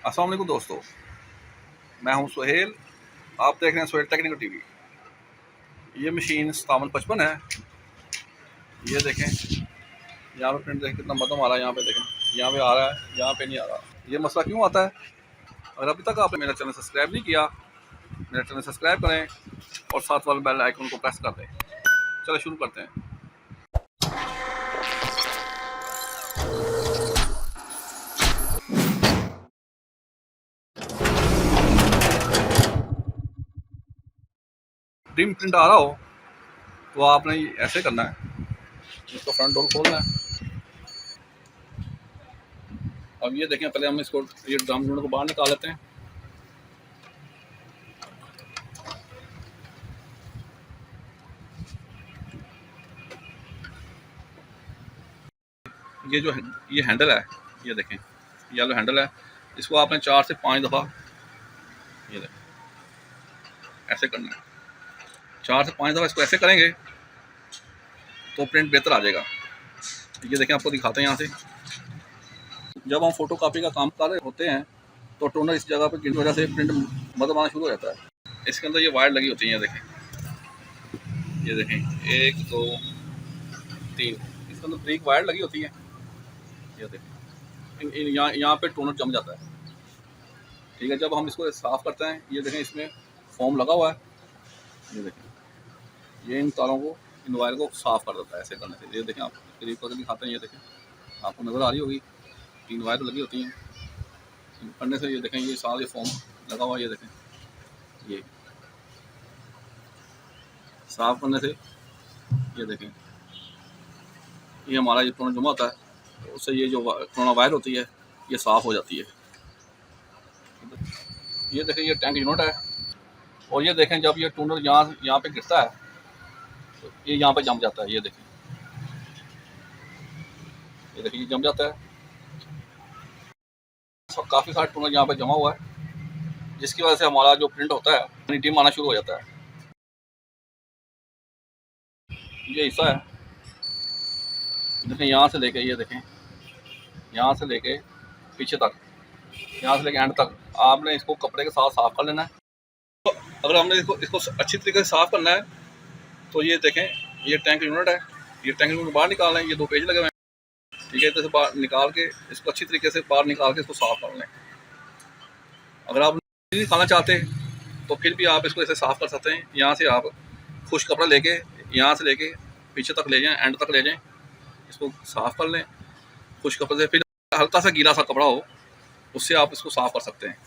अस्सलाम वालेकुम दोस्तों, मैं हूं सुहेल। आप देख रहे हैं सुहेल टेक्निकल टीवी। ये मशीन 5755 है। ये देखें, यहाँ पे प्रिंट देखें कितना मध्यम आ रहा है। यहाँ पे देखें, यहाँ पे आ रहा है, यहाँ पे नहीं आ रहा। ये मसला क्यों आता है? अगर अभी तक आपने मेरा चैनल सब्सक्राइब नहीं किया, मेरा चैनल सब्सक्राइब करें और साथ वाले बेल आइकन को प्रेस कर दें। चलो शुरू करते हैं। ड्रीम प्रिंट आ रहा हो तो आपने ऐसे करना है, इसको फ्रंट डोर खोलना है। अब ये देखें, पहले हम इसको ये ड्रम यूनिट को बाहर निकाल लेते हैं। ये जो ये हैंडल है, ये देखें येलो हैंडल है। इसको आपने 4 से 5 दफ़ा ये देखें ऐसे करना है। 4 से 5 दफ़ा इसको ऐसे करेंगे तो प्रिंट बेहतर आ जाएगा। ये देखें, आपको दिखाते हैं। यहाँ से जब हम फोटो कापी का काम कर रहे होते हैं तो टोनर इस जगह पर गिरने की वजह से प्रिंट मदद आना शुरू हो जाता है। इसके अंदर ये वायर लगी होती है। ये देखें 1 2 3, इसके अंदर ब्रेक वायर लगी होती है। ये देखें, यहाँ पे टोनर जम जाता है। ठीक है, जब हम इसको साफ़ करते हैं, ये देखें इसमें फोम लगा हुआ है। ये देखें, ये इन तारों को, इन वायर को साफ़ कर देता है ऐसे करने से। ये देखें, आप करीब करके दिखाते हैं। ये देखें, आपको नज़र आ रही होगी, 3 वायर लगी होती हैं। करने से ये देखें, ये सारा ये फोम लगा हुआ है। ये देखें, ये साफ़ करने से ये देखें, ये हमारा ये टोनर जमा होता है, उससे ये जो कोरोना वायर होती है ये साफ़ हो जाती है। ये देखें, ये टैंक यूनिट है। और ये देखें, जब ये टोनर यहाँ पे गिरता है तो ये यहाँ पे जम जाता है। ये देखें, ये जम जाता है। सब काफ़ी सारा टोनर यहाँ पे जमा हुआ है, जिसकी वजह से हमारा जो प्रिंट होता है डिम आना शुरू हो जाता है। ये हिस्सा है, देखें यहाँ से लेके, ये देखें यहाँ से लेके पीछे तक, यहाँ से लेके एंड तक आपने इसको कपड़े के साथ साफ कर लेना है। तो अगर हमने इसको अच्छी तरीके से साफ करना है तो ये देखें, ये टैंक यूनिट है। ये टैंक यूनिट बाहर निकालना है। ये 2 पेज लगे हुए हैं। ठीक है, तो बाहर निकाल के इसको अच्छी तरीके से बाहर निकाल के इसको साफ कर लें। अगर आप नहीं निकालना चाहते तो फिर भी आप इसको ऐसे साफ कर सकते हैं। यहाँ से आप खुश कपड़ा लेके, यहाँ से लेके पीछे तक ले जाएं, एंड तक ले जाएं, इसको साफ कर लें खुश कपड़े से। फिर हल्का सा गीला सा कपड़ा हो, उससे आप इसको साफ कर सकते हैं।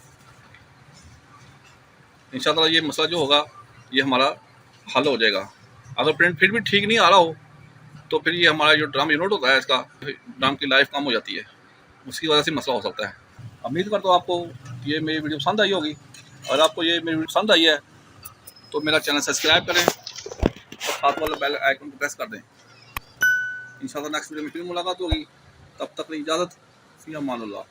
इंशाल्लाह ये मसला जो होगा ये हमारा हल हो जाएगा। अगर प्रिंट फिर भी ठीक नहीं आ रहा हो तो फिर ये हमारा जो ड्रम यूनिट होता है, इसका ड्रम की लाइफ कम हो जाती है, उसकी वजह से मसला हो सकता है। उम्मीद करता हूँ आपको ये मेरी वीडियो पसंद आई होगी। अगर आपको ये मेरी वीडियो पसंद आई है तो मेरा चैनल सब्सक्राइब करें और साथ वाले बेल आइकन को प्रेस कर दें। इंशाल्लाह नेक्स्ट वीडियो में फिर मुलाकात होगी। तब तक की इजाज़त, फ़ी अमान अल्लाह।